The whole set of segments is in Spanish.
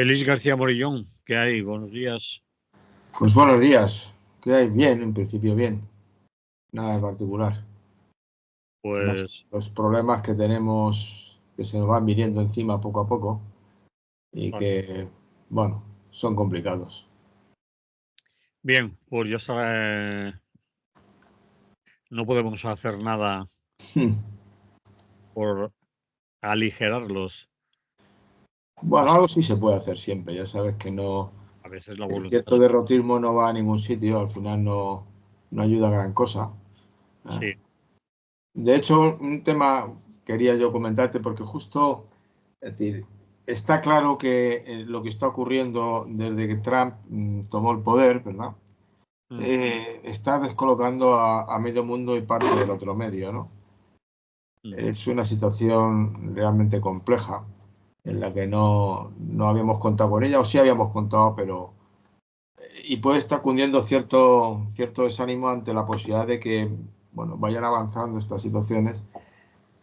Félix García Morillón, ¿qué hay? Buenos días. Pues buenos días. ¿Qué hay? Bien, en principio bien. Nada de particular. Pues Los problemas que tenemos que se nos van viniendo encima poco a poco y vale. que, bueno, son complicados. Bien, pues ya está. No podemos hacer nada por aligerarlos. Bueno, Pues, algo sí se puede hacer siempre. Ya sabes que no, a veces la el voluntad. cierto derrotismo no va a ningún sitio. Al final no ayuda a gran cosa. ¿Eh? Sí. De hecho, un tema quería yo comentarte porque justo, es decir, está claro que lo que está ocurriendo desde que Trump tomó el poder, ¿verdad? Mm, Está descolocando a medio mundo y parte del otro medio, ¿no? mm. Es una situación realmente compleja en la que no habíamos contado con ella, o sí habíamos contado, pero... Y puede estar cundiendo cierto desánimo ante la posibilidad de que, bueno, vayan avanzando estas situaciones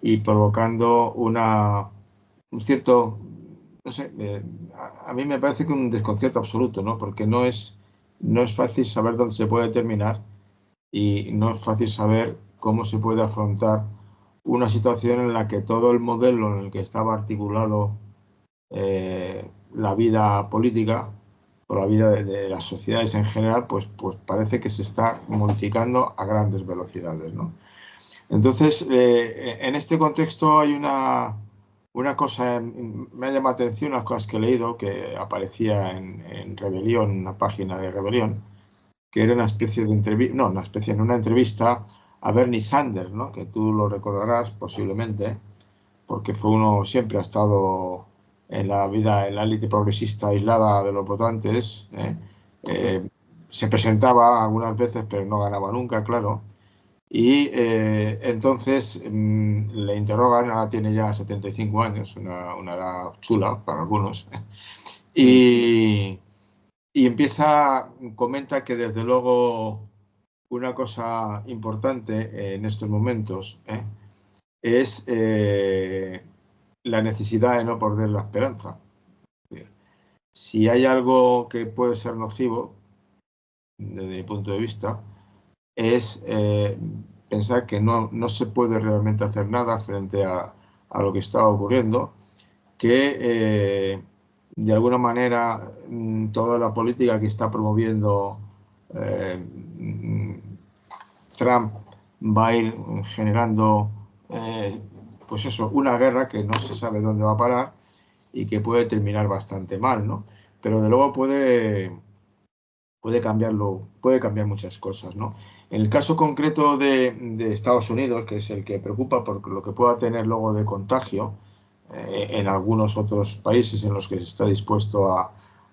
y provocando un cierto, no sé, a mí me parece que un desconcierto absoluto, ¿no? Porque no es fácil saber dónde se puede terminar y no es fácil saber cómo se puede afrontar una situación en la que todo el modelo en el que estaba articulado la vida política o la vida de las sociedades en general, pues parece que se está modificando a grandes velocidades, ¿no? Entonces, en este contexto hay una cosa, me ha llamado la atención unas cosas que he leído que aparecía en Rebelión, una página de Rebelión, que era una especie de entrevista, no, una especie, en una entrevista a Bernie Sanders, ¿no? Que tú lo recordarás posiblemente, porque fue uno, siempre ha estado en la vida, en la élite progresista aislada de los votantes, ¿eh? Se presentaba algunas veces, pero no ganaba nunca, claro. Y entonces le interrogan, ahora tiene ya 75 años, una edad chula para algunos, Mm. y, y comenta que desde luego una cosa importante en estos momentos es la necesidad de no perder la esperanza. Si hay algo que puede ser nocivo, desde mi punto de vista, es pensar que no se puede realmente hacer nada frente a lo que está ocurriendo, que de alguna manera toda la política que está promoviendo eh, Trump va a ir generando, pues eso, una guerra que no se sabe dónde va a parar y que puede terminar bastante mal, ¿no? Pero de luego puede cambiar muchas cosas, ¿no? En el caso concreto de Estados Unidos, que es el que preocupa por lo que pueda tener luego de contagio en algunos otros países en los que se está dispuesto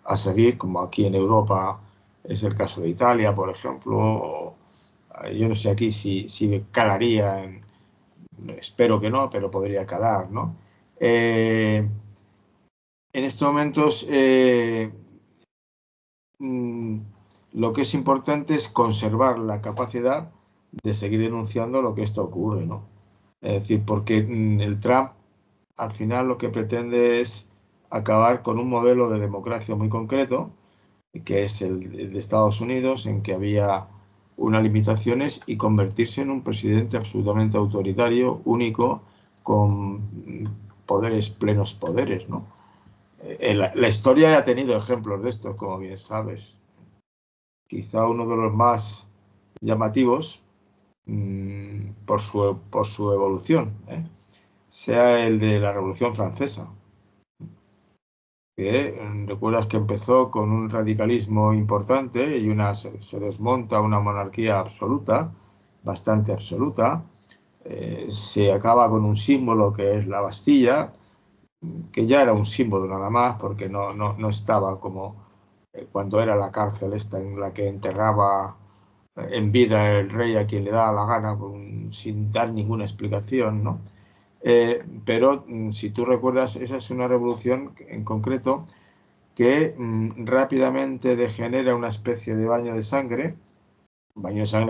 a seguir, como aquí en Europa es el caso de Italia, por ejemplo, yo no sé aquí si calaría, espero que no, pero podría calar, ¿no? En estos momentos mm, lo que es importante es conservar la capacidad de seguir denunciando lo que esto ocurre, ¿no? Es decir, porque el Trump al final lo que pretende es acabar con un modelo de democracia muy concreto, que es el de Estados Unidos, en que había unas limitaciones, y convertirse en un presidente absolutamente autoritario, único, con poderes, plenos poderes, ¿no? La historia ha tenido ejemplos de estos, como bien sabes. Quizá uno de los más llamativos por su evolución, sea el de la Revolución Francesa, que recuerdas que empezó con un radicalismo importante y se desmonta una monarquía absoluta, bastante absoluta, se acaba con un símbolo que es la Bastilla, que ya era un símbolo nada más, porque no estaba como cuando era la cárcel esta en la que enterraba en vida el rey a quien le daba la gana, sin dar ninguna explicación, ¿no? Pero si tú recuerdas, esa es una revolución en concreto que rápidamente degenera una especie de baño de sangre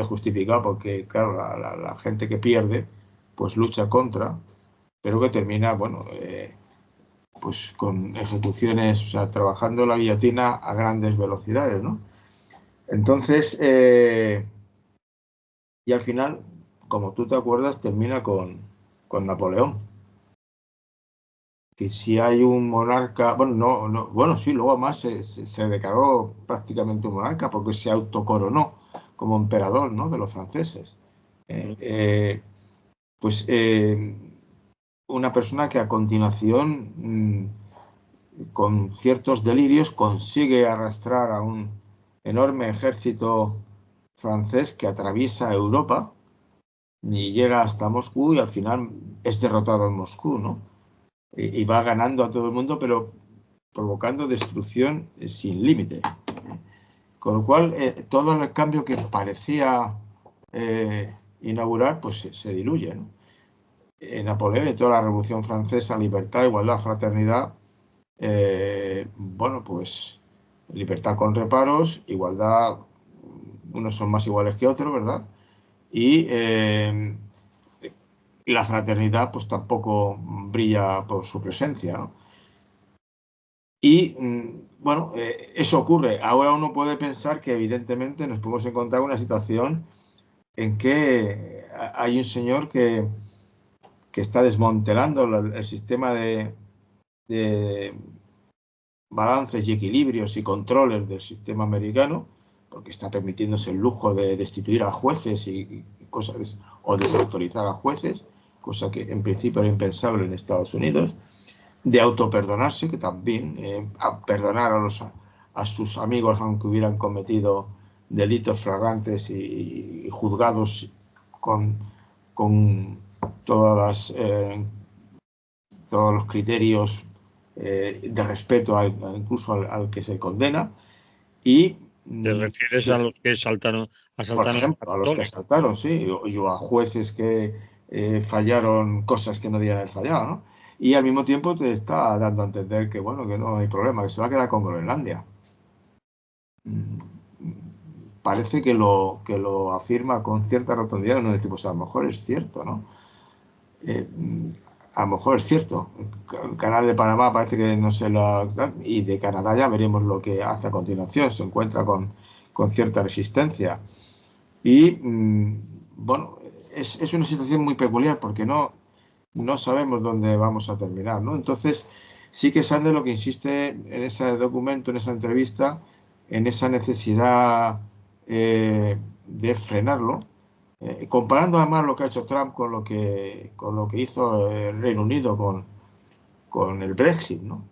justificado porque, claro, la gente que pierde, pues lucha contra, pero que termina, bueno, pues con ejecuciones, o sea, trabajando la guillotina a grandes velocidades, ¿no? Entonces, y al final, como tú te acuerdas, termina con Napoleón. Que si hay un monarca, bueno, bueno, sí, luego más se declaró prácticamente un monarca porque se autocoronó como emperador, ¿no?, de los franceses. Pues una persona que a continuación, con ciertos delirios, consigue arrastrar a un enorme ejército francés que atraviesa Europa y llega hasta Moscú y al final es derrotado en Moscú, ¿no? Y va ganando a todo el mundo, pero provocando destrucción sin límite. Con lo cual, todo el cambio que parecía inaugurar, pues se diluye, ¿no? Napoleón y toda la Revolución Francesa, libertad, igualdad, fraternidad, bueno, pues libertad con reparos, igualdad, unos son más iguales que otros, ¿verdad? Y la fraternidad, pues tampoco brilla por su presencia, ¿no? Y bueno, eso ocurre. Ahora uno puede pensar que evidentemente nos podemos encontrar una situación en que hay un señor que está desmantelando el sistema de balances y equilibrios y controles del sistema americano, porque está permitiéndose el lujo de destituir a jueces y cosas, o desautorizar a jueces, cosa que en principio era impensable en Estados Unidos, de autoperdonarse, que también a perdonar a sus amigos aunque hubieran cometido delitos flagrantes y juzgados con todas todos los criterios de respeto incluso al que se condena. Y ¿Te refieres a los que por asaltaron el ejemplo, a los que Capitolio? asaltaron, sí, o a jueces que fallaron cosas que no debían haber fallado, ¿no? Y al mismo tiempo te está dando a entender que, bueno, que no hay problema, que se va a quedar con Groenlandia. Parece que lo afirma con cierta rotundidad, uno dice, pues a lo mejor es cierto, ¿no? A lo mejor es cierto. El canal de Panamá parece que no se lo... Y de Canadá ya veremos lo que hace a continuación. Se encuentra con cierta resistencia. Y bueno, es una situación muy peculiar porque no sabemos dónde vamos a terminar, ¿no? Entonces, sí que Sanders lo que insiste en ese documento, en esa entrevista, en esa necesidad de frenarlo, comparando además lo que ha hecho Trump con lo que hizo el Reino Unido con el Brexit, ¿no?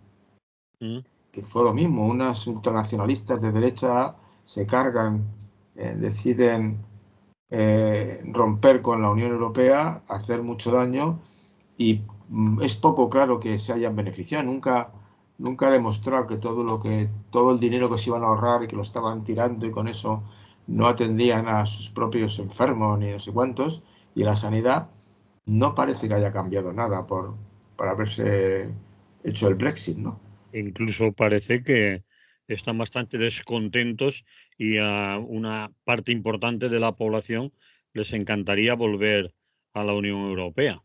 Mm. Que fue lo mismo, unas ultranacionalistas de derecha se cargan, deciden romper con la Unión Europea, hacer mucho daño y es poco claro que se hayan beneficiado. Nunca ha demostrado que todo el dinero que se iban a ahorrar y que lo estaban tirando y con eso no atendían a sus propios enfermos ni no sé cuántos. Y la sanidad no parece que haya cambiado nada por haberse hecho el Brexit, ¿no? Incluso parece que están bastante descontentos y a una parte importante de la población les encantaría volver a la Unión Europea.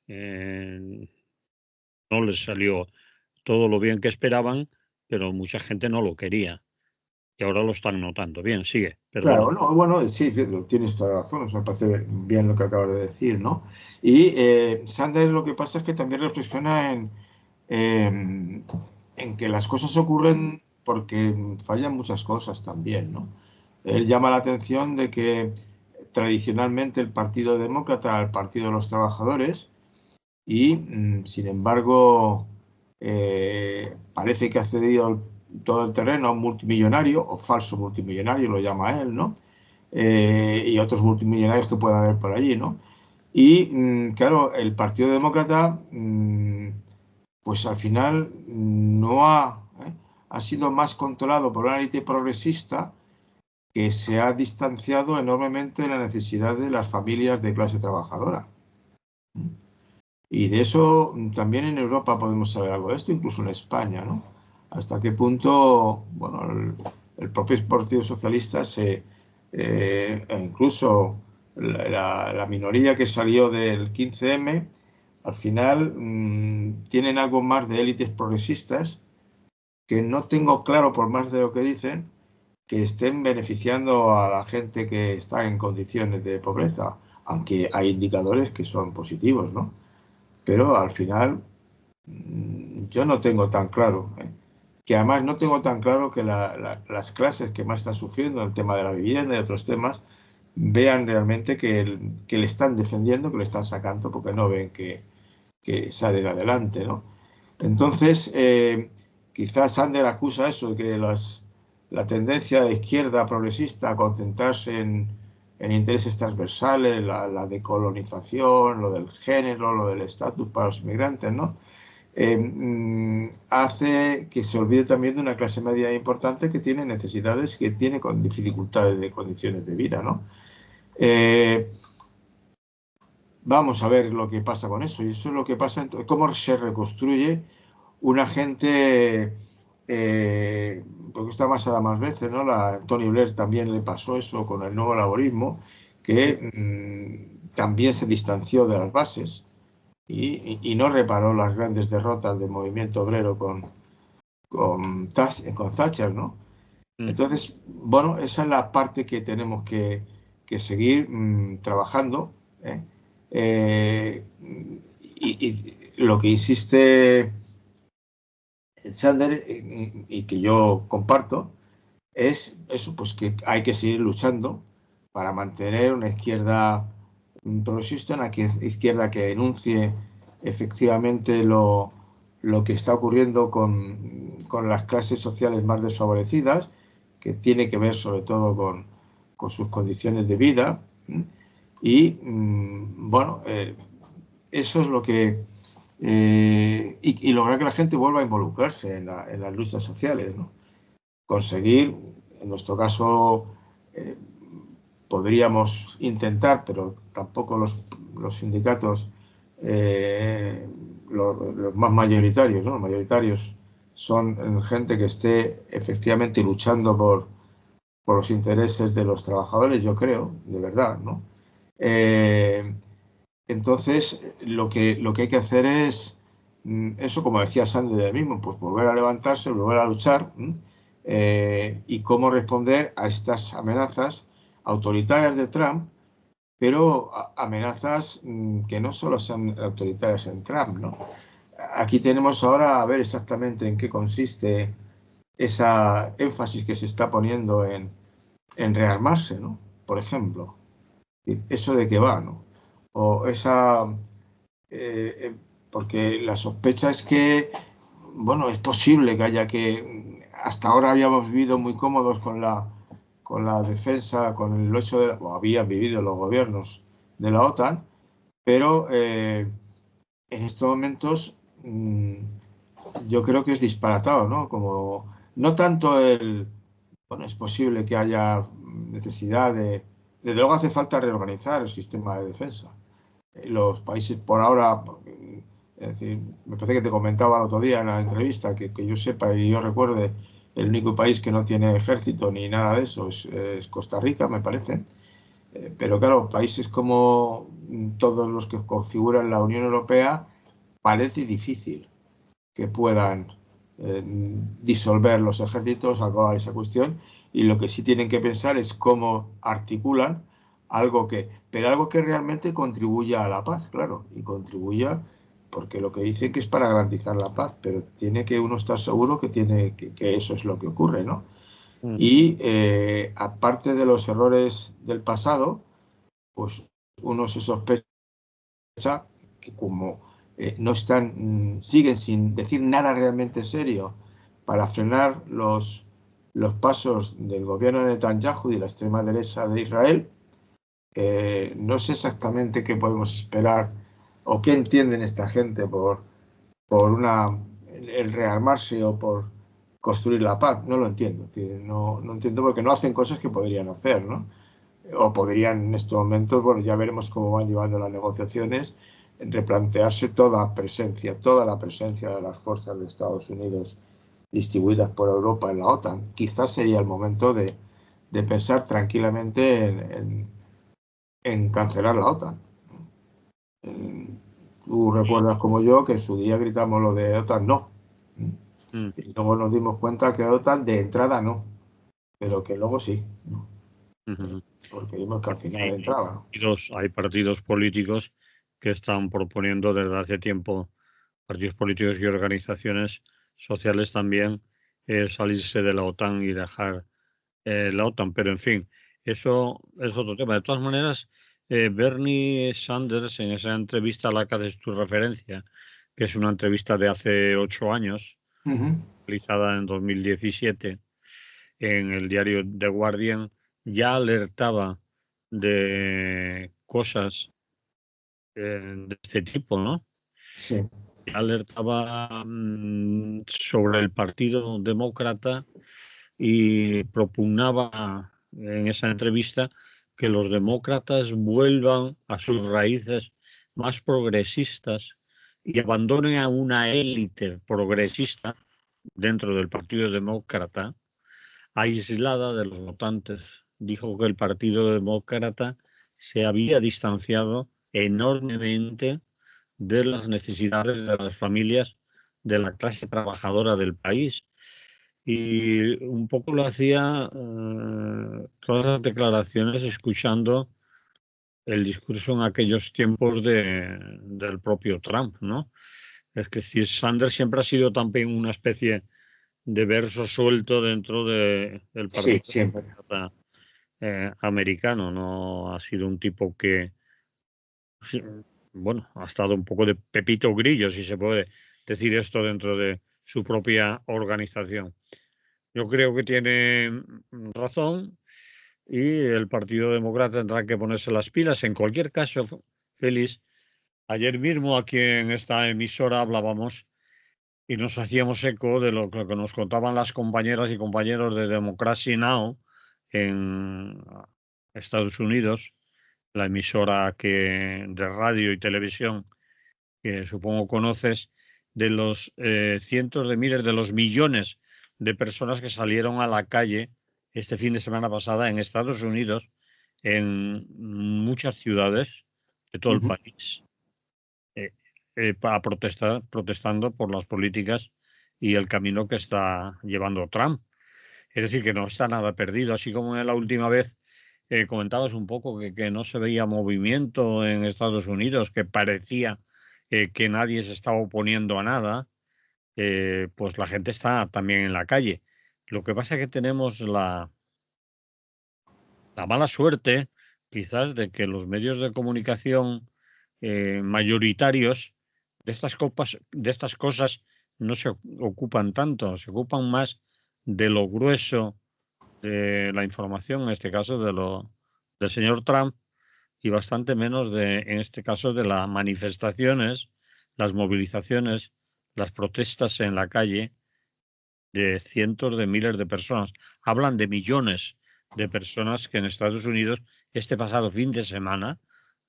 No les salió todo lo bien que esperaban, pero mucha gente no lo quería y ahora lo están notando. Bien, sigue, Claro, perdona. no, bueno, sí, tienes toda la razón, me parece bien lo que acabas de decir, ¿no? Y Sanders lo que pasa es que también reflexiona en que las cosas ocurren porque fallan muchas cosas también, ¿no? Él llama la atención de que tradicionalmente el Partido Demócrata era el Partido de los Trabajadores y, sin embargo, parece que ha cedido todo el terreno a un multimillonario, o falso multimillonario, lo llama él, ¿no? Y otros multimillonarios que pueda haber por allí, ¿no? Y, claro, el Partido Demócrata, pues al final ha sido más controlado por una élite progresista que se ha distanciado enormemente de la necesidad de las familias de clase trabajadora. Y de eso también en Europa podemos saber algo de esto, incluso en España, ¿no? Hasta qué punto, bueno, el propio Partido Socialista incluso la minoría que salió del 15M, al final tienen algo más de élites progresistas que no tengo claro, por más de lo que dicen, que estén beneficiando a la gente que está en condiciones de pobreza, aunque hay indicadores que son positivos, ¿no? Pero al final yo no tengo tan claro, que además no tengo tan claro que las clases que más están sufriendo el tema de la vivienda y otros temas vean realmente que le están defendiendo, que le están sacando, porque no ven que salen adelante, ¿no? Entonces, quizás Sander acusa eso, de que la tendencia de la izquierda progresista a concentrarse en intereses transversales, la decolonización, lo del género, lo del estatus para los inmigrantes, ¿no? Hace que se olvide también de una clase media importante que tiene necesidades, que tiene con dificultades de condiciones de vida, ¿no? Vamos a ver lo que pasa con eso. Y eso es lo que pasa, cómo se reconstruye una gente, porque está basada más veces, ¿no? Tony Blair también le pasó eso con el nuevo laborismo, que también se distanció de las bases y no reparó las grandes derrotas del movimiento obrero con Thatcher, ¿no? Entonces, bueno, esa es la parte que tenemos que seguir trabajando, ¿eh? Y lo que insiste Sander y que yo comparto es eso, pues que hay que seguir luchando para mantener una izquierda progresista, una izquierda que denuncie efectivamente lo que está ocurriendo con las clases sociales más desfavorecidas, que tiene que ver sobre todo con sus condiciones de vida. Y bueno, eso es lo que... y lograr que la gente vuelva a involucrarse en las luchas sociales, ¿no? Conseguir, en nuestro caso, podríamos intentar, pero tampoco los sindicatos, los más mayoritarios, ¿no? Los mayoritarios son gente que esté efectivamente luchando por los intereses de los trabajadores, yo creo, de verdad, ¿no? Entonces, lo que hay que hacer es, eso como decía Sandy de mismo, pues volver a levantarse, volver a luchar, y cómo responder a estas amenazas autoritarias de Trump, pero amenazas que no solo son autoritarias en Trump, ¿no? Aquí tenemos ahora a ver exactamente en qué consiste esa énfasis que se está poniendo en rearmarse, ¿no? Por ejemplo, eso de qué va, ¿no? O esa... porque la sospecha es que, bueno, es posible que haya que... Hasta ahora habíamos vivido muy cómodos con la defensa, con el hecho de... o habían vivido los gobiernos de la OTAN, pero en estos momentos yo creo que es disparatado, ¿no? Como no tanto bueno, es posible que haya necesidad de... Desde luego hace falta reorganizar el sistema de defensa. Los países por ahora, es decir, me parece que te comentaba el otro día en la entrevista que yo sepa y yo recuerde, el único país que no tiene ejército ni nada de eso es Costa Rica, me parece. Pero claro, países como todos los que configuran la Unión Europea, parece difícil que puedan disolver los ejércitos, acabar esa cuestión, y lo que sí tienen que pensar es cómo articulan pero algo que realmente contribuya a la paz, claro, y contribuya, porque lo que dicen que es para garantizar la paz, pero tiene que uno estar seguro que eso es lo que ocurre, ¿no? Y aparte de los errores del pasado, pues uno se sospecha que como no están, siguen sin decir nada realmente serio para frenar los pasos del gobierno de Netanyahu y la extrema derecha de Israel, no sé exactamente qué podemos esperar o qué entienden esta gente por el rearmarse o por construir la paz. No lo entiendo. Es decir, no entiendo porque no hacen cosas que podrían hacer, ¿no? O podrían en estos momentos, bueno, ya veremos cómo van llevando las negociaciones, replantearse toda la presencia de las fuerzas de Estados Unidos distribuidas por Europa en la OTAN. Quizás sería el momento de pensar tranquilamente en cancelar la OTAN. Tú recuerdas como yo que en su día gritamos lo de OTAN no. Y luego nos dimos cuenta que OTAN de entrada no, pero que luego sí, ¿no? Porque vimos que al final entraba, ¿no? Hay partidos políticos que están proponiendo desde hace tiempo, partidos políticos y organizaciones sociales también, salirse de la OTAN y dejar la OTAN, pero en fin, eso es otro tema. De todas maneras, Bernie Sanders, en esa entrevista a la que haces tu referencia, que es una entrevista de hace 8 años, realizada en 2017 en el diario The Guardian, ya alertaba de cosas de este tipo, ¿no? Sí. Ya alertaba sobre el Partido Demócrata y propugnaba en esa entrevista que los demócratas vuelvan a sus raíces más progresistas y abandonen a una élite progresista dentro del Partido Demócrata, aislada de los votantes. Dijo que el Partido Demócrata se había distanciado enormemente de las necesidades de las familias de la clase trabajadora del país. Y un poco lo hacía todas las declaraciones escuchando el discurso en aquellos tiempos del propio Trump, ¿no? Es decir, Sanders siempre ha sido también una especie de verso suelto dentro del Sí, Partido siempre. Americano, no ha sido un tipo que, bueno, ha estado un poco de Pepito Grillo, si se puede decir esto dentro de su propia organización. Yo creo que tiene razón y el Partido Demócrata tendrá que ponerse las pilas. En cualquier caso, Félix, ayer mismo aquí en esta emisora hablábamos y nos hacíamos eco de lo que nos contaban las compañeras y compañeros de Democracy Now! En Estados Unidos, la emisora de radio y televisión que supongo conoces, de los cientos de miles, de los millones de personas que salieron a la calle este fin de semana pasada en Estados Unidos, en muchas ciudades de todo el país, para protestando por las políticas y el camino que está llevando Trump. Es decir, que no está nada perdido, así como en la última vez comentabas un poco que no se veía movimiento en Estados Unidos, que parecía que nadie se estaba oponiendo a nada, pues la gente está también en la calle. Lo que pasa es que tenemos la mala suerte, quizás, de que los medios de comunicación mayoritarios de estas cosas no se ocupan tanto, se ocupan más de lo grueso de la información, en este caso del señor Trump, y bastante menos en este caso, de las manifestaciones, las movilizaciones, las protestas en la calle de cientos de miles de personas. Hablan de millones de personas que en Estados Unidos este pasado fin de semana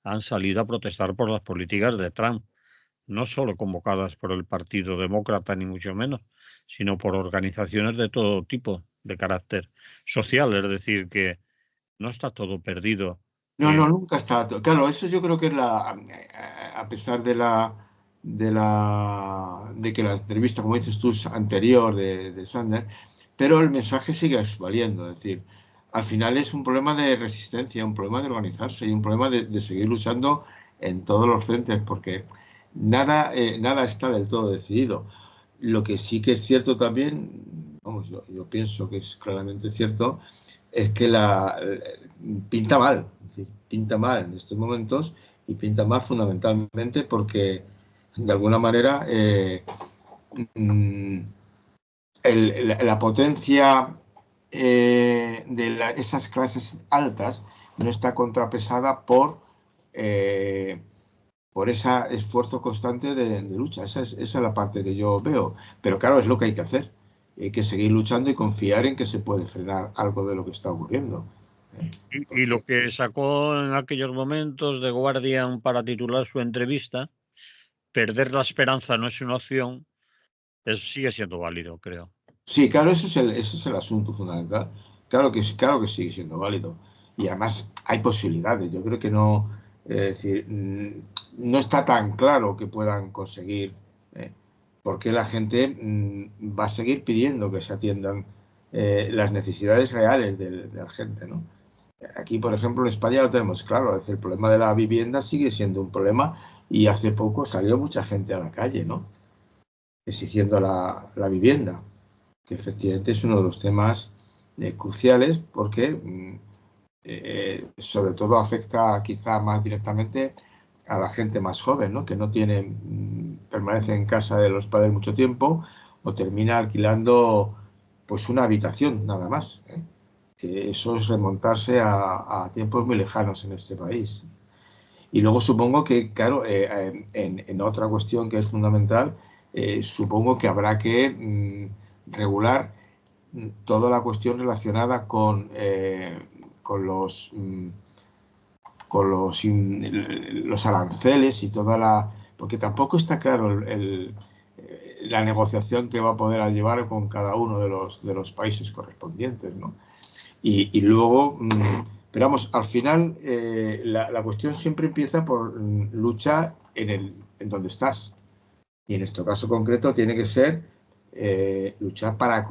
han salido a protestar por las políticas de Trump, no solo convocadas por el Partido Demócrata, ni mucho menos, sino por organizaciones de todo tipo, de carácter social. Es decir, que no está todo perdido. No, no, nunca está. Claro, eso yo creo que es a pesar de que la entrevista, como dices tú, es anterior de Sanders, pero el mensaje sigue valiendo. Es decir, al final es un problema de resistencia, un problema de organizarse y un problema de seguir luchando en todos los frentes, porque nada está del todo decidido. Lo que sí que es cierto también, vamos, yo pienso que es claramente cierto, es que pinta mal, es decir, pinta mal en estos momentos y pinta mal fundamentalmente porque de alguna manera la potencia de esas clases altas no está contrapesada por ese esfuerzo constante de lucha. Esa es la parte que yo veo. Pero claro, es lo que hay que hacer. Hay que seguir luchando y confiar en que se puede frenar algo de lo que está ocurriendo. Y lo que sacó en aquellos momentos de Guardian para titular su entrevista, perder la esperanza no es una opción, eso sigue siendo válido, creo. Sí, claro, ese es el asunto fundamental. Claro que sigue siendo válido. Y además hay posibilidades. Yo creo que no. Es decir, no está tan claro que puedan conseguir, porque la gente va a seguir pidiendo que se atiendan las necesidades reales de la gente, ¿no? Aquí, por ejemplo, en España lo tenemos claro, es decir, el problema de la vivienda sigue siendo un problema y hace poco salió mucha gente a la calle, ¿no? Exigiendo la vivienda, que efectivamente es uno de los temas cruciales porque sobre todo afecta quizá más directamente a la gente más joven, ¿no? Que no tiene, permanece en casa de los padres mucho tiempo o termina alquilando pues una habitación nada más, ¿eh? Que eso es remontarse a tiempos muy lejanos en este país. Y luego supongo que, claro, en otra cuestión que es fundamental, supongo que habrá que regular toda la cuestión relacionada con los aranceles y toda la... Porque tampoco está claro la negociación que va a poder llevar con cada uno de los países correspondientes, ¿no? Y luego, pero vamos, al final la cuestión siempre empieza por lucha en donde estás. Y en este caso concreto tiene que ser luchar para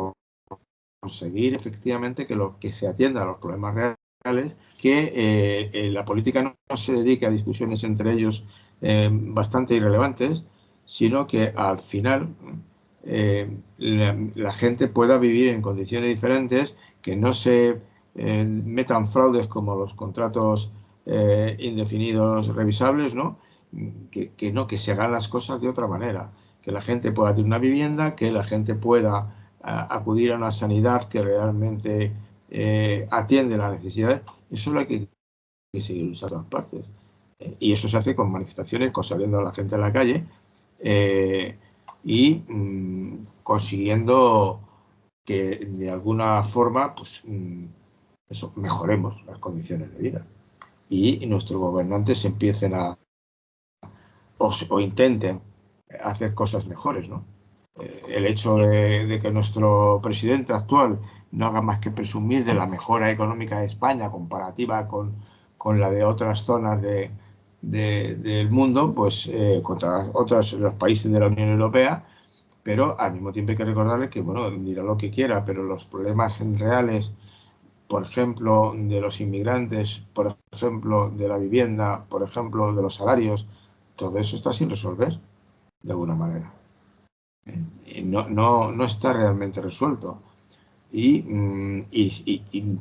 conseguir efectivamente que se atienda a los problemas reales, que la política no se dedique a discusiones entre ellos bastante irrelevantes, sino que al final la gente pueda vivir en condiciones diferentes, que no se metan fraudes como los contratos indefinidos revisables, ¿no? Que se hagan las cosas de otra manera, que la gente pueda tener una vivienda, que la gente pueda acudir a una sanidad que realmente atiende las necesidades. Eso es lo que seguir usando las partes. Y eso se hace con manifestaciones, con saliendo a la gente a la calle y consiguiendo que de alguna forma pues, eso, mejoremos las condiciones de vida y nuestros gobernantes empiecen o intenten hacer cosas mejores, ¿no? El hecho de que nuestro presidente actual no haga más que presumir de la mejora económica de España comparativa con la de otras zonas del mundo, pues contra otros los países de la Unión Europea, pero al mismo tiempo hay que recordarle que, bueno, dirá lo que quiera, pero los problemas reales, por ejemplo, de los inmigrantes, por ejemplo, de la vivienda, por ejemplo, de los salarios, todo eso está sin resolver, de alguna manera. No está realmente resuelto. Y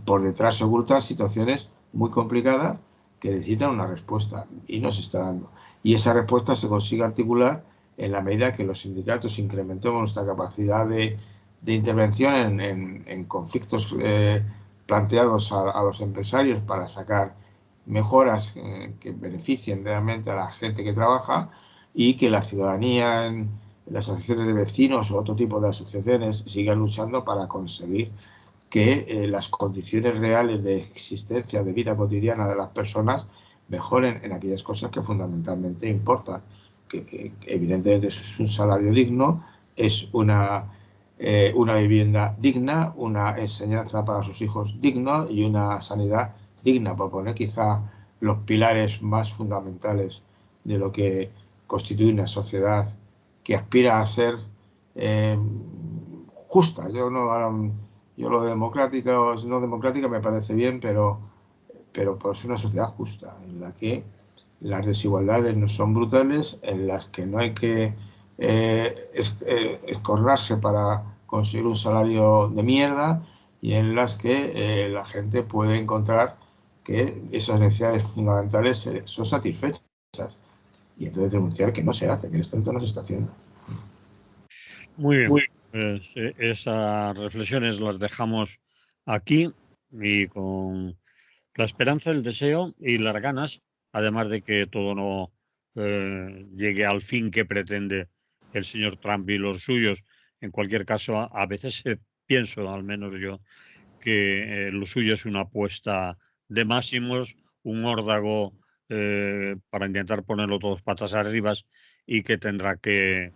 por detrás se ocultan situaciones muy complicadas que necesitan una respuesta y no se está dando. Y esa respuesta se consigue articular en la medida que los sindicatos incrementemos nuestra capacidad de intervención en conflictos planteados a los empresarios para sacar mejoras que beneficien realmente a la gente que trabaja y que la ciudadanía en las asociaciones de vecinos o otro tipo de asociaciones sigan luchando para conseguir que las condiciones reales de existencia, de vida cotidiana de las personas mejoren en aquellas cosas que fundamentalmente importan. Que evidentemente es un salario digno, es una vivienda digna, una enseñanza para sus hijos digna y una sanidad digna, por poner quizá los pilares más fundamentales de lo que constituye una sociedad que aspira a ser eh, justa. Yo lo democrática o no democrática me parece bien, pero pues una sociedad justa, en la que las desigualdades no son brutales, en las que no hay que escorrarse para conseguir un salario de mierda y en las que la gente puede encontrar que esas necesidades fundamentales son satisfechas y entonces denunciar que no se hace, que esto no se está haciendo. Muy bien, pues, esas reflexiones las dejamos aquí y con la esperanza, el deseo y las ganas, además de que todo no llegue al fin que pretende el señor Trump y los suyos. En cualquier caso, a veces pienso, al menos yo, que lo suyo es una apuesta de máximos, un órdago para intentar ponerlo todos patas arriba y que tendrá que,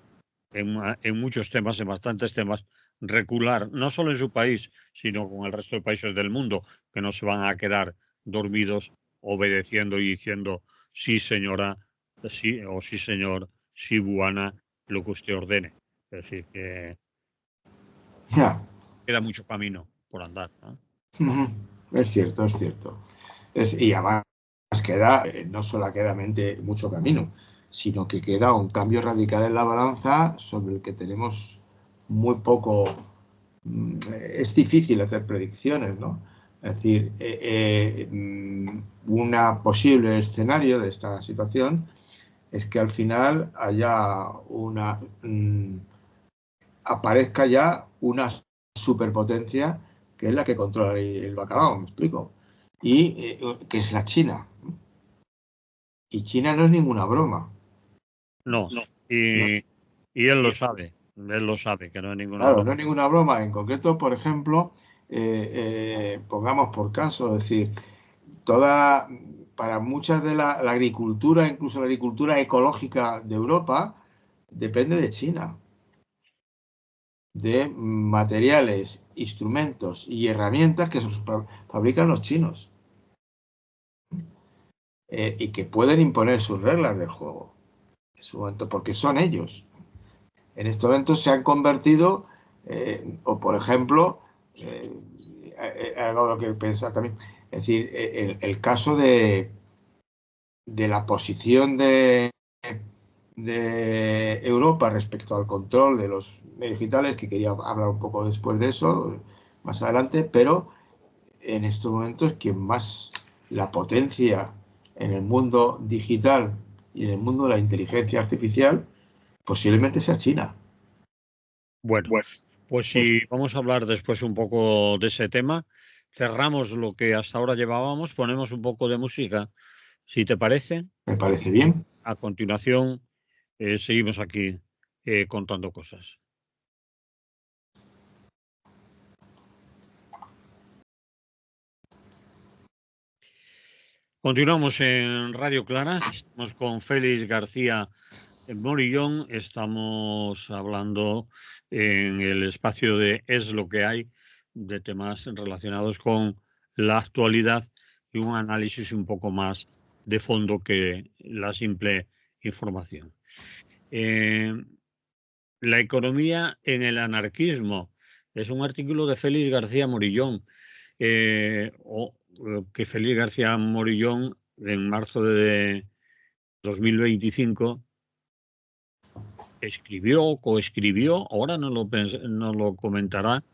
en muchos temas, en bastantes temas, recular, no solo en su país, sino con el resto de países del mundo, que no se van a quedar dormidos obedeciendo y diciendo sí, señora, sí, o sí señor, sí buana, lo que usted ordene. Es decir, que Ya. queda mucho camino por andar, ¿no? Es cierto, es cierto. Y además queda, no solo queda mucho camino, sino que queda un cambio radical en la balanza sobre el que tenemos muy poco. Es difícil hacer predicciones, ¿no? Es decir, un posible escenario de esta situación es que al final aparezca ya una superpotencia que es la que controla el bacalao, ¿me explico? Y que es la China. Y China no es ninguna broma. No, No, y él lo sabe, que no es ninguna claro, broma. no es ninguna broma. En concreto, por ejemplo, pongamos por caso, es decir, para muchas de la agricultura, incluso la agricultura ecológica de Europa, depende de China, de materiales, instrumentos y herramientas que se fabrican los chinos y que pueden imponer sus reglas del juego en su momento, porque son ellos. En este momento se han convertido, o por ejemplo, algo de lo que pensar también, es decir, el caso de la posición de Europa respecto al control de los medios digitales, que quería hablar un poco después de eso, más adelante, pero en estos momentos quien más la potencia en el mundo digital y en el mundo de la inteligencia artificial posiblemente sea China. Bueno, pues si vamos a hablar después un poco de ese tema, cerramos lo que hasta ahora llevábamos, ponemos un poco de música, si te parece. Me parece bien. A continuación, seguimos aquí contando cosas. Continuamos en Radio Clara, estamos con Félix García Morillón, estamos hablando en el espacio de Es lo que hay, de temas relacionados con la actualidad y un análisis un poco más de fondo que la simple información. La economía en el anarquismo es un artículo de Félix García Morillón, que Félix García Morillón en marzo de 2025 escribió, coescribió, ahora no lo comentará,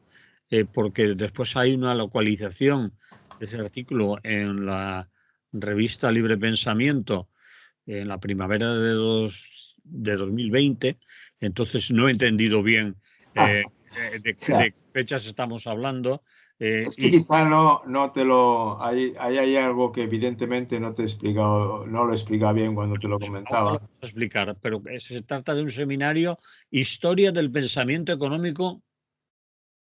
porque después hay una localización de ese artículo en la revista Libre Pensamiento en la primavera de 2020, entonces no he entendido bien de qué fechas estamos hablando. Es que quizá no te lo. Hay algo que evidentemente no te he explicado, no lo explica bien cuando te lo Ahora lo comentaba. vamos a explicar, pero se trata de un seminario Historia del Pensamiento Económico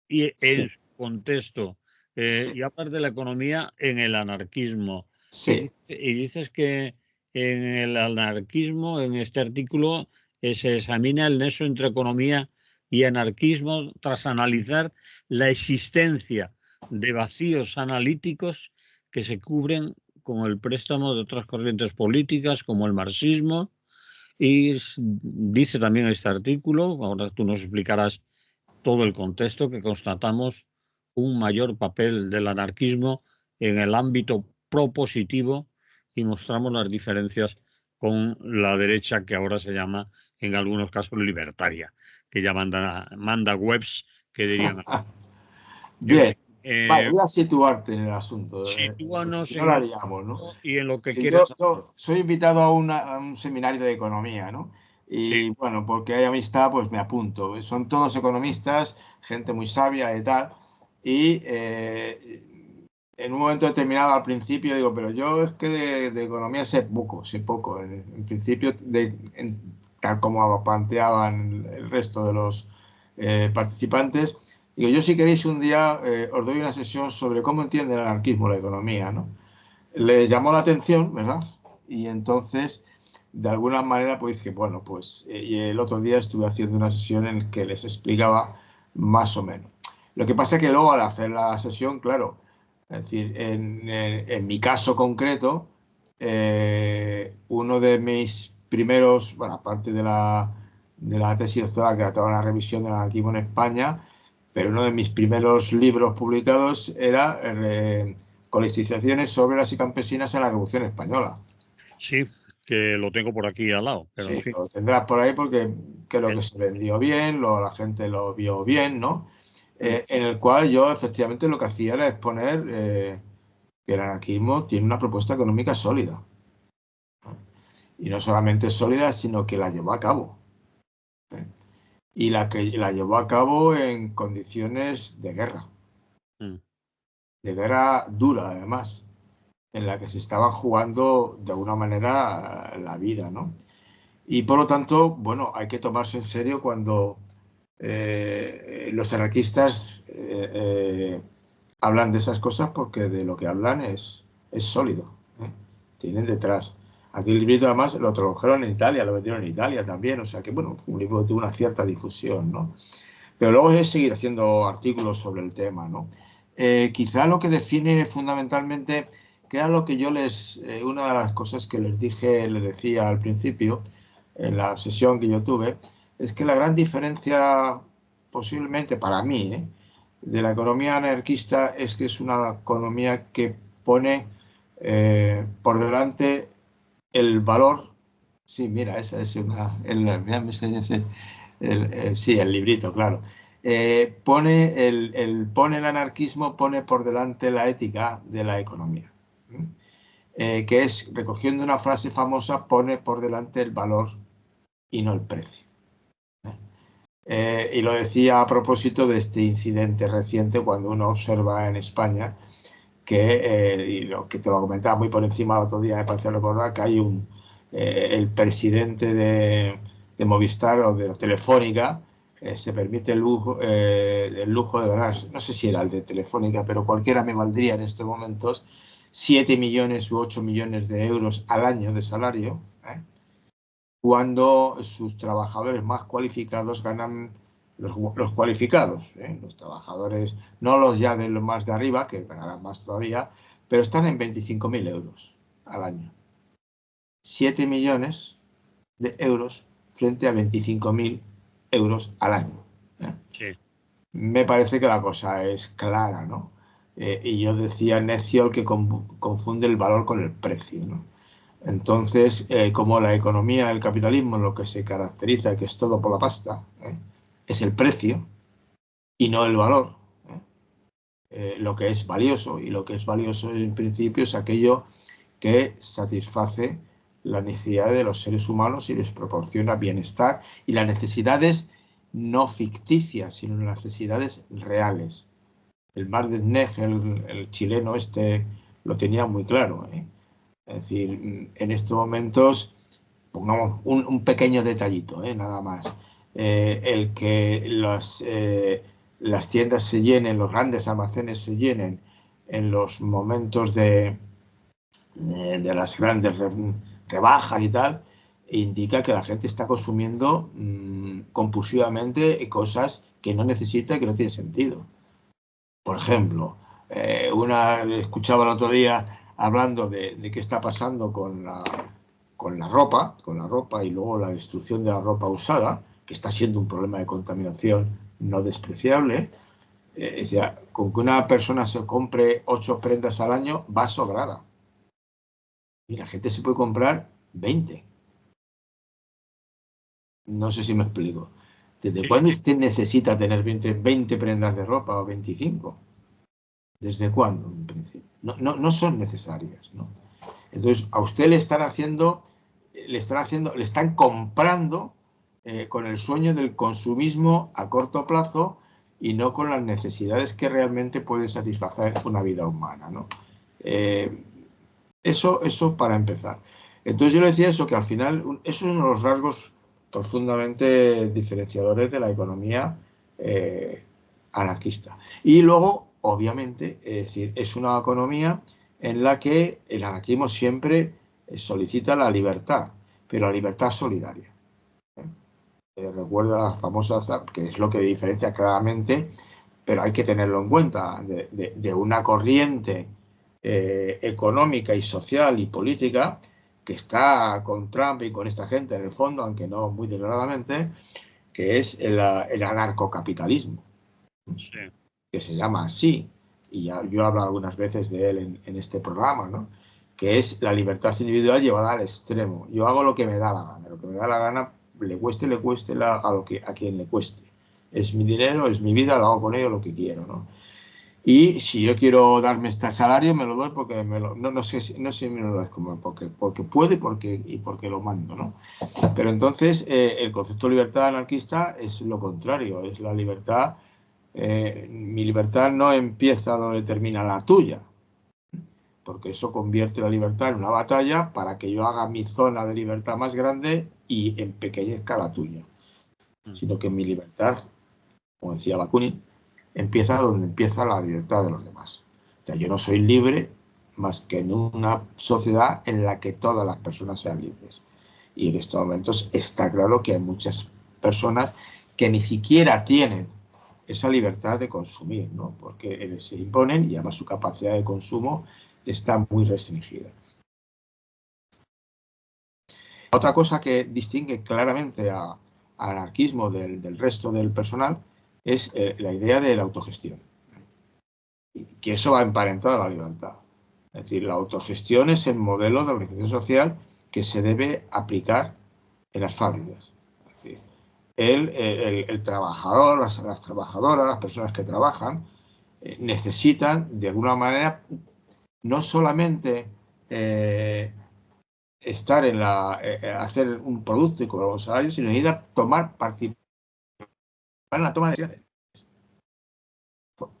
y en Sí, su contexto, sí, y hablar de la economía en el anarquismo. sí, Y dices que en el anarquismo, en este artículo, se examina el nexo entre economía y anarquismo tras analizar la existencia de vacíos analíticos que se cubren con el préstamo de otras corrientes políticas como el marxismo. Y dice también este artículo, ahora tú nos explicarás todo el contexto, que constatamos un mayor papel del anarquismo en el ámbito propositivo y mostramos las diferencias con la derecha, que ahora se llama en algunos casos libertaria, que ya manda webs que dirían. En bien. fin, Vale, voy a situarte en el asunto, porque sitúanos si no en la el liamos, ¿no? punto y en lo que Yo, quieras. yo soy invitado a un seminario de economía, ¿no? Sí, Y bueno, porque hay amistad, pues me apunto. Son todos economistas, gente muy sabia y tal. Y en un momento determinado, al principio, digo, pero yo es que de economía sé poco, sé poco. En principio, tal como planteaban el resto de los participantes, digo, yo si queréis un día os doy una sesión sobre cómo entiende el anarquismo la economía, ¿no? Le llamó la atención, ¿verdad? Y entonces, de alguna manera, pues que bueno, pues y el otro día estuve haciendo una sesión en que les explicaba más o menos. Lo que pasa es que luego al hacer la sesión, claro, es decir, en mi caso concreto, uno de mis primeros, bueno, aparte de la tesis doctoral, que era toda una revisión del anarquismo en España, pero uno de mis primeros libros publicados era Colectivizaciones obreras y campesinas en la Revolución Española. Sí, que lo tengo por aquí al lado, pero Sí, en fin. lo tendrás por ahí porque creo que se vendió bien, la gente lo vio bien, ¿no? En el cual yo efectivamente lo que hacía era exponer que el anarquismo tiene una propuesta económica sólida. Y no solamente sólida, sino que la llevó a cabo. ¿eh? Y la llevó a cabo en condiciones de guerra dura además, en la que se estaban jugando de alguna manera la vida, ¿no? Y por lo tanto, bueno, hay que tomarse en serio cuando los anarquistas hablan de esas cosas, porque de lo que hablan es sólido. ¿eh? Tienen detrás. Aquí el librito además lo tradujeron en Italia, lo metieron en Italia también, o sea que bueno, un libro que tuvo una cierta difusión, ¿no? Pero luego he seguido haciendo artículos sobre el tema, ¿no? Quizá lo que define fundamentalmente, que era lo que una de las cosas que les decía al principio, en la sesión que yo tuve, es que la gran diferencia, posiblemente para mí, de la economía anarquista es que es una economía que pone por delante el valor. Sí, mira, esa es mira, me enseñas sí, el librito, claro. Pone el anarquismo, pone por delante la ética de la economía. Que es, recogiendo una frase famosa, pone por delante el valor y no el precio. Y lo decía a propósito de este incidente reciente, cuando uno observa en España y lo que te lo comentaba muy por encima el otro día, me parece recordar que hay el presidente de Movistar o de Telefónica, se permite el lujo de ganar, no sé si era el de Telefónica, pero cualquiera me valdría en estos momentos 7 millones u 8 millones de euros al año de salario, cuando sus trabajadores más cualificados ganan los cualificados, los trabajadores, no los ya de los más de arriba, que ganarán más todavía, pero están en 25.000 euros al año. 7 millones de euros frente a 25.000 euros al año. Sí. Me parece que la cosa es clara, ¿no? Y yo decía, necio el que confunde el valor con el precio, ¿no? Entonces, como la economía, el capitalismo, lo que se caracteriza, que es todo por la pasta, es el precio y no el valor. Lo que es valioso, y lo que es valioso en principio es aquello que satisface las necesidades de los seres humanos y les proporciona bienestar y las necesidades no ficticias, sino las necesidades reales. El Marc Neff, el chileno este, lo tenía muy claro. Es decir, en estos momentos, pongamos un pequeño detallito, nada más. El que las tiendas se llenen, los grandes almacenes se llenen en los momentos de las grandes rebajas y tal, indica que la gente está consumiendo compulsivamente cosas que no necesita y que no tienen sentido. Por ejemplo, escuchaba el otro día hablando de qué está pasando con la ropa y luego la destrucción de la ropa usada, que está siendo un problema de contaminación no despreciable. Decía, con que una persona se compre 8 prendas al año va sobrada. Y la gente se puede comprar 20. No sé si me explico. ¿Desde Sí, cuándo sí. usted necesita tener 20 prendas de ropa o 25? ¿Desde cuándo? En principio. No son necesarias, ¿no? Entonces, a usted le están comprando con el sueño del consumismo a corto plazo y no con las necesidades que realmente pueden satisfacer una vida humana, ¿no? Eso para empezar. Entonces yo le decía eso, que al final eso es uno de los rasgos profundamente diferenciadores de la economía anarquista. Y luego, obviamente, es decir, es una economía en la que el anarquismo siempre solicita la libertad, pero la libertad solidaria. Recuerda la famosa, que es lo que diferencia claramente, pero hay que tenerlo en cuenta, de una corriente económica y social y política que está con Trump y con esta gente en el fondo, aunque no muy deliberadamente, que es el anarcocapitalismo, Sí. que se llama así, y ya, yo he hablado algunas veces de él en este programa, ¿no? Que es la libertad individual llevada al extremo. Yo hago lo que me da la gana, lo que me da la gana, le cueste a quien le cueste. Es mi dinero, es mi vida, lo hago con ello lo que quiero, ¿no? Y si yo quiero darme este salario, me lo doy porque no sé si me lo doy porque puedo y porque lo mando, ¿no? Pero entonces el concepto de libertad anarquista es lo contrario, es la libertad. Mi libertad no empieza donde termina la tuya, porque eso convierte la libertad en una batalla para que yo haga mi zona de libertad más grande y empequeñezca la tuya, sino que mi libertad, como decía Bakunin, empieza donde empieza la libertad de los demás. O sea, yo no soy libre más que en una sociedad en la que todas las personas sean libres. Y en estos momentos está claro que hay muchas personas que ni siquiera tienen esa libertad de consumir, ¿no? Porque se imponen y además su capacidad de consumo está muy restringida. Otra cosa que distingue claramente al anarquismo del resto del personal es la idea de la autogestión. Y que eso va emparentado a la libertad. Es decir, la autogestión es el modelo de organización social que se debe aplicar en las fábricas. Es decir, el trabajador, las trabajadoras, las personas que trabajan, necesitan de alguna manera no solamente estar hacer un producto y cobrar un salario, sino ir a participar en la toma de decisiones.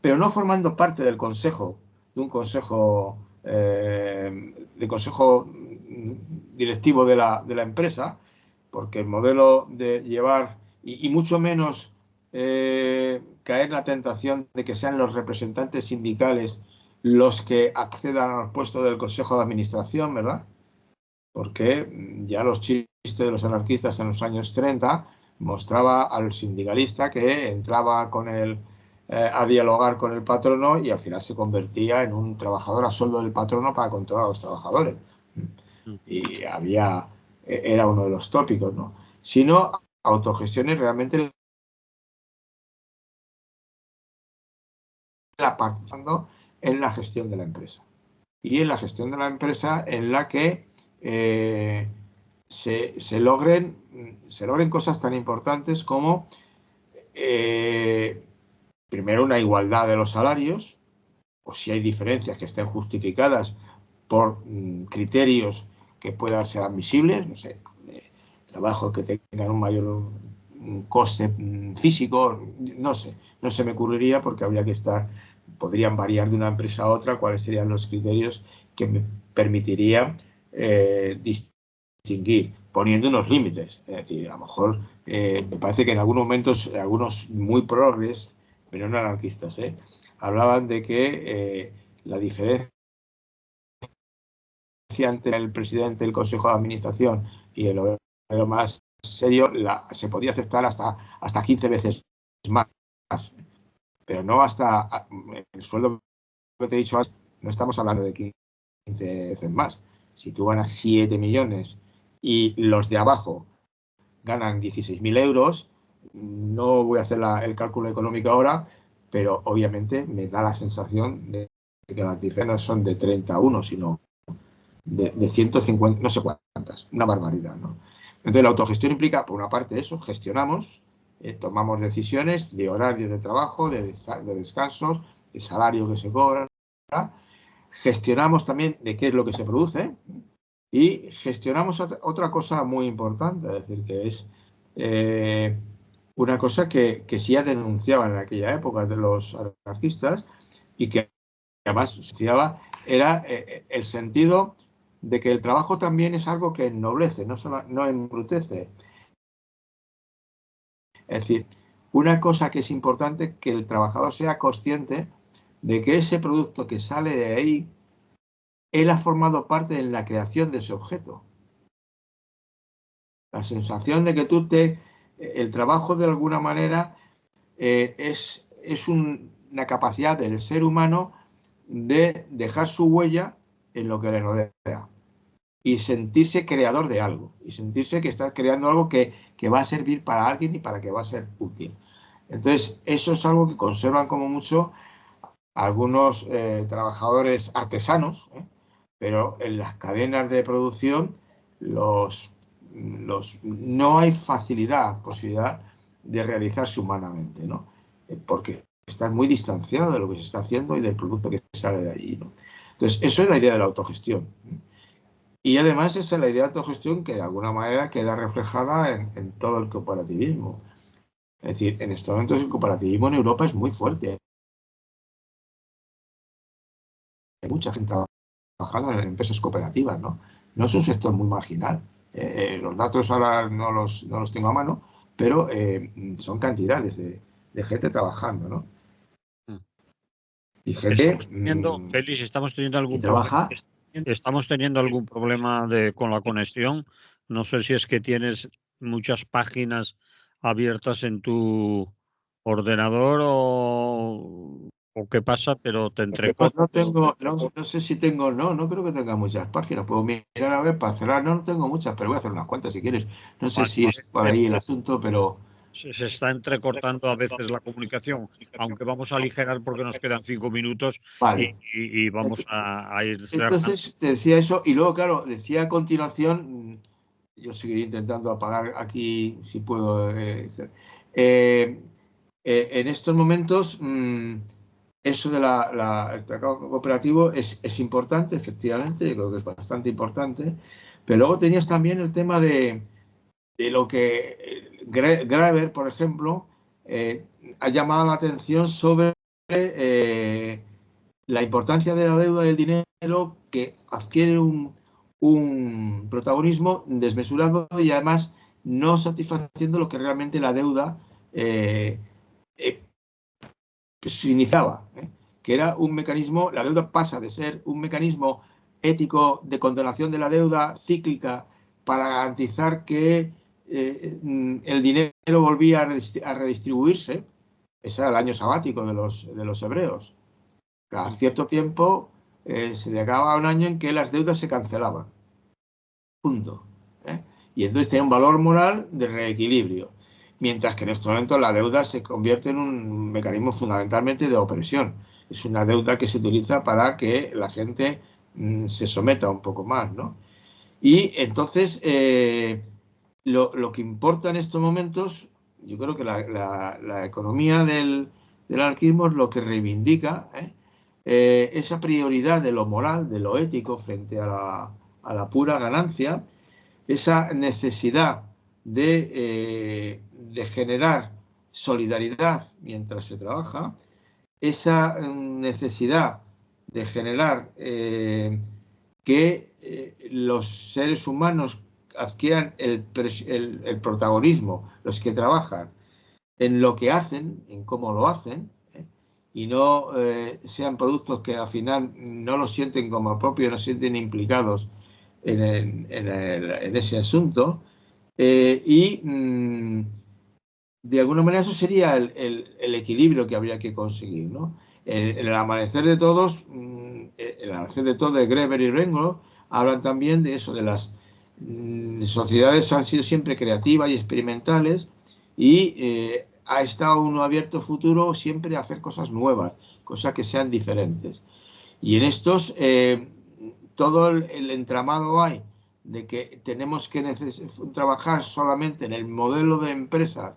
Pero no formando parte del consejo, de un consejo, de consejo directivo de la empresa, porque el modelo de llevar, y mucho menos caer en la tentación de que sean los representantes sindicales los que accedan al puesto del consejo de administración, ¿verdad? Porque ya los chistes de los anarquistas en los años 30 mostraba al sindicalista que entraba a dialogar con el patrono y al final se convertía en un trabajador a sueldo del patrono para controlar a los trabajadores. Y era uno de los tópicos, ¿no? Sino autogestiones realmente participando en la gestión de la empresa. Y en la gestión de la empresa en la que se logren cosas tan importantes como primero una igualdad de los salarios, o si hay diferencias que estén justificadas por criterios que puedan ser admisibles, no sé, trabajos que tengan un mayor coste físico, no sé, no se me ocurriría porque habría que podrían variar de una empresa a otra cuáles serían los criterios que me permitirían distinguir, poniendo unos límites. Es decir, a lo mejor me parece que en algunos momentos, algunos muy progres, pero no anarquistas, hablaban de que la diferencia entre el presidente del Consejo de Administración y el obrero más serio se podía aceptar hasta 15 veces más, pero no hasta el sueldo que te he dicho antes, no estamos hablando de 15 veces más. Si tú ganas 7 millones y los de abajo ganan 16.000 euros, no voy a hacer el cálculo económico ahora, pero obviamente me da la sensación de que las diferencias no son de 31, sino de 150, no sé cuántas, una barbaridad, ¿no? Entonces la autogestión implica, por una parte, eso, gestionamos, tomamos decisiones de horarios de trabajo, de descansos, de salario que se cobra, ¿verdad? Gestionamos también de qué es lo que se produce y gestionamos otra cosa muy importante, es decir, que es una cosa que sí ya denunciaban en aquella época de los anarquistas y que además se decía era el sentido de que el trabajo también es algo que ennoblece, no embrutece. Es decir, una cosa que es importante, que el trabajador sea consciente de que ese producto que sale de ahí, él ha formado parte en la creación de ese objeto. La sensación de que el trabajo de alguna manera es una capacidad del ser humano de dejar su huella en lo que le rodea. y sentirse creador de algo, y sentirse que estás creando algo que va a servir para alguien y para que va a ser útil. Entonces, eso es algo que conservan como mucho algunos trabajadores artesanos, pero en las cadenas de producción no hay posibilidad de realizarse humanamente, ¿no? Porque están muy distanciados de lo que se está haciendo y del producto que sale de allí, ¿no? Entonces, eso es la idea de la autogestión. Y además esa es la idea de autogestión que de alguna manera queda reflejada en todo el cooperativismo. Es decir, en estos momentos el cooperativismo en Europa es muy fuerte. Hay mucha gente trabajando en empresas cooperativas, ¿no? No es un sector muy marginal. Los datos ahora no los tengo a mano, pero son cantidades de gente trabajando, ¿no? Y gente Félix, estamos teniendo que algún problema. trabaja. Estamos teniendo algún problema con la conexión. No sé si es que tienes muchas páginas abiertas en tu ordenador o qué pasa, pero te Pues no entrecortas. tengo, no sé si tengo, no creo que tenga muchas páginas. Puedo mirar a ver para cerrar. No tengo muchas, pero voy a hacer unas cuantas si quieres. No sé Vale, si es por ahí el asunto, pero se está entrecortando a veces la comunicación, aunque vamos a aligerar porque nos quedan 5 minutos vale. y vamos a ir cerrando. Entonces te decía eso y luego, claro, decía a continuación, yo seguiré intentando apagar aquí si puedo. En estos momentos, eso de el mercado cooperativo es importante, efectivamente, yo creo que es bastante importante, pero luego tenías también el tema de lo que Graeber, por ejemplo, ha llamado la atención sobre la importancia de la deuda y del dinero que adquiere un protagonismo desmesurado y además no satisfaciendo lo que realmente la deuda significaba, que era un mecanismo, la deuda pasa de ser un mecanismo ético de condonación de la deuda cíclica para garantizar que el dinero volvía a redistribuirse. Ese era el año sabático de los hebreos. Cada cierto tiempo se llegaba a un año en que las deudas se cancelaban. Punto. Y entonces tiene un valor moral de reequilibrio. Mientras que en estos momentos la deuda se convierte en un mecanismo fundamentalmente de opresión. Es una deuda que se utiliza para que la gente se someta un poco más, ¿no? Y entonces lo que importa en estos momentos, yo creo que la economía del anarquismo es lo que reivindica esa prioridad de lo moral, de lo ético frente a la pura ganancia, esa necesidad de generar solidaridad mientras se trabaja, esa necesidad de generar que los seres humanos adquieran el protagonismo, los que trabajan, en lo que hacen, en cómo lo hacen, y no sean productos que al final no lo sienten como propio, no se sienten implicados en ese asunto. De alguna manera eso sería el equilibrio que habría que conseguir, ¿no? El amanecer de todos, el amanecer de todos de Greber y Rengo hablan también de eso, de las sociedades han sido siempre creativas y experimentales y ha estado uno abierto futuro siempre a hacer cosas nuevas, cosas que sean diferentes. Y en estos, todo el entramado hay de que tenemos que trabajar solamente en el modelo de empresa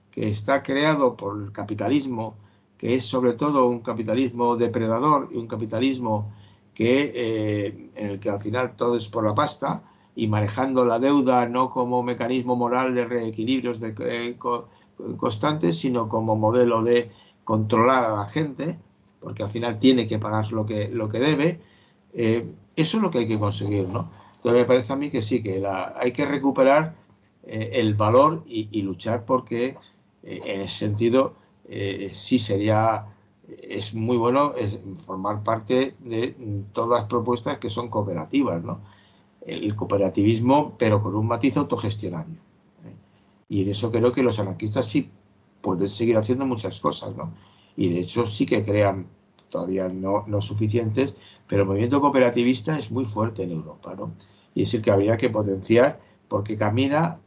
que está creado por el capitalismo, que es sobre todo un capitalismo depredador y un capitalismo en el que al final todo es por la pasta y manejando la deuda no como mecanismo moral de reequilibrios constantes, sino como modelo de controlar a la gente, porque al final tiene que pagar lo que debe. Eso es lo que hay que conseguir, ¿no? Entonces me parece a mí que sí, que hay que recuperar el valor y luchar porque en ese sentido sí es muy bueno formar parte de todas las propuestas que son cooperativas, ¿no? El cooperativismo, pero con un matiz autogestionario. Y en eso creo que los anarquistas sí pueden seguir haciendo muchas cosas, ¿no? Y de hecho sí que crean, todavía no suficientes, pero el movimiento cooperativista es muy fuerte en Europa, ¿no? y es el que habría que potenciar porque camina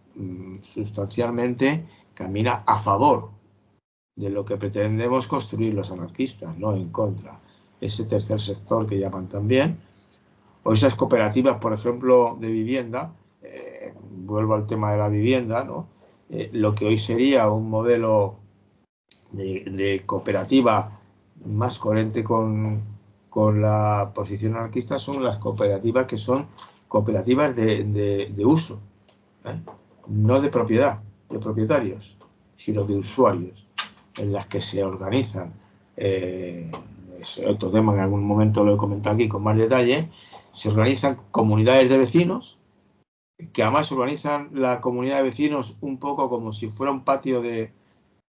sustancialmente, camina a favor de lo que pretendemos construir los anarquistas, no en contra. Ese tercer sector que llaman también, o esas cooperativas, por ejemplo, de vivienda, vuelvo al tema de la vivienda, ¿no? Lo que hoy sería un modelo de cooperativa más coherente con la posición anarquista son las cooperativas que son cooperativas de uso, ¿eh? No de propiedad, de propietarios, sino de usuarios, en las que se organizan. Es otro tema que en algún momento lo he comentado aquí con más detalle. Se organizan comunidades de vecinos, que además organizan la comunidad de vecinos un poco como si fuera un patio de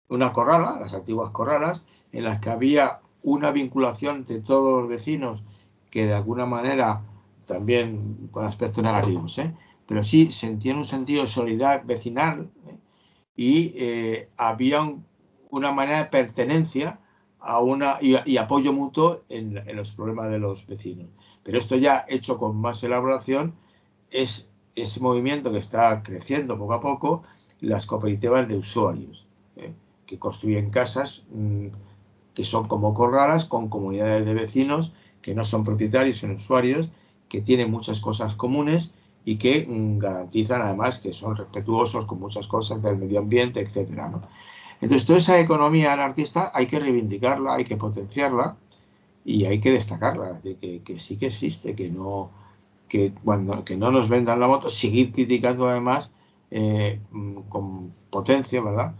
una corrala, las antiguas corralas, en las que había una vinculación de todos los vecinos que de alguna manera, también con aspectos negativos, pero sí sentían un sentido de solidaridad vecinal, y había una manera de pertenencia a y apoyo mutuo en los problemas de los vecinos. Pero esto ya hecho con más elaboración es ese movimiento que está creciendo poco a poco, las cooperativas de usuarios, que construyen casas que son como corralas con comunidades de vecinos que no son propietarios, son usuarios, que tienen muchas cosas comunes y que garantizan además que son respetuosos con muchas cosas del medio ambiente, etcétera, ¿no? Entonces, toda esa economía anarquista hay que reivindicarla, hay que potenciarla y hay que destacarla, de que sí que existe, que no nos vendan la moto, seguir criticando además con potencia, ¿verdad?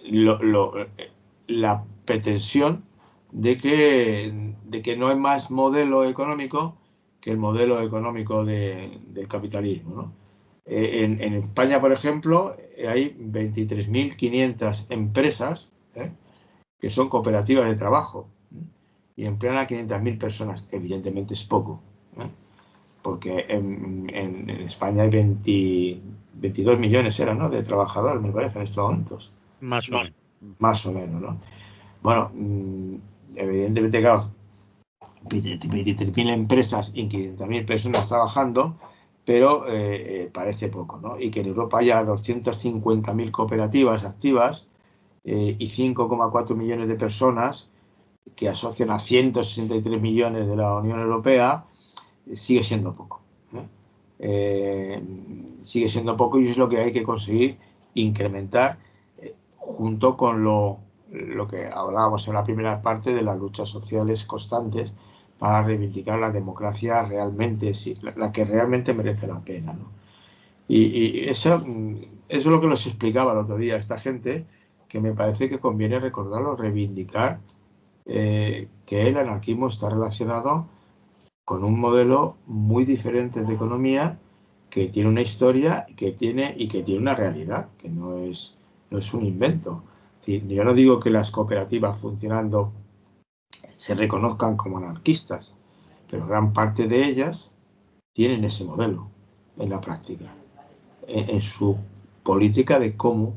Lo, lo, la pretensión de que no hay más modelo económico que el modelo económico del capitalismo, ¿no? En España, por ejemplo, hay 23.500 empresas que son cooperativas de trabajo y emplean a 500.000 personas. Evidentemente es poco, porque en España hay 22 millones ¿no? de trabajadores, me parece, en estos momentos. Más o menos. Más o menos, ¿no? Bueno, evidentemente, claro, 23.000 empresas y 500.000 personas trabajando, pero parece poco, ¿no? Y que en Europa haya 250.000 cooperativas activas y 5,4 millones de personas que asocian a 163 millones de la Unión Europea, sigue siendo poco. Sigue siendo poco y es lo que hay que conseguir incrementar junto con lo que hablábamos en la primera parte de las luchas sociales constantes para reivindicar la democracia realmente, la que realmente merece la pena, ¿no? Y eso es lo que nos explicaba el otro día esta gente, que me parece que conviene recordarlo, reivindicar que el anarquismo está relacionado con un modelo muy diferente de economía, que tiene una historia y que tiene una realidad, que no es un invento. Es decir, yo no digo que las cooperativas funcionando se reconozcan como anarquistas, pero gran parte de ellas tienen ese modelo en la práctica, en su política de cómo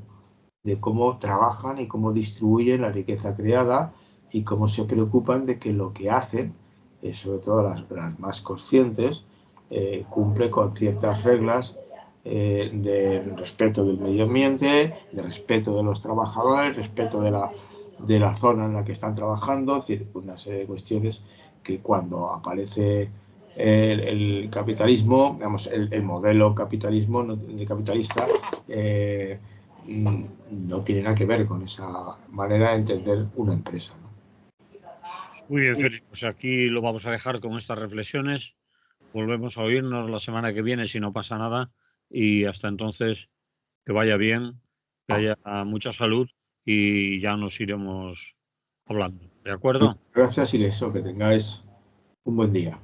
trabajan y cómo distribuyen la riqueza creada y cómo se preocupan de que lo que hacen, sobre todo las más conscientes, cumple con ciertas reglas de respeto del medio ambiente, de respeto de los trabajadores, respeto de la zona en la que están trabajando, es decir, una serie de cuestiones que cuando aparece el capitalismo, digamos, el modelo capitalismo, capitalista, no tiene nada que ver con esa manera de entender una empresa, ¿no? Muy bien, Félix. Pues aquí lo vamos a dejar con estas reflexiones. Volvemos a oírnos la semana que viene si no pasa nada. Y hasta entonces, que vaya bien, que haya mucha salud y ya nos iremos hablando. ¿De acuerdo? Gracias y eso, que tengáis un buen día.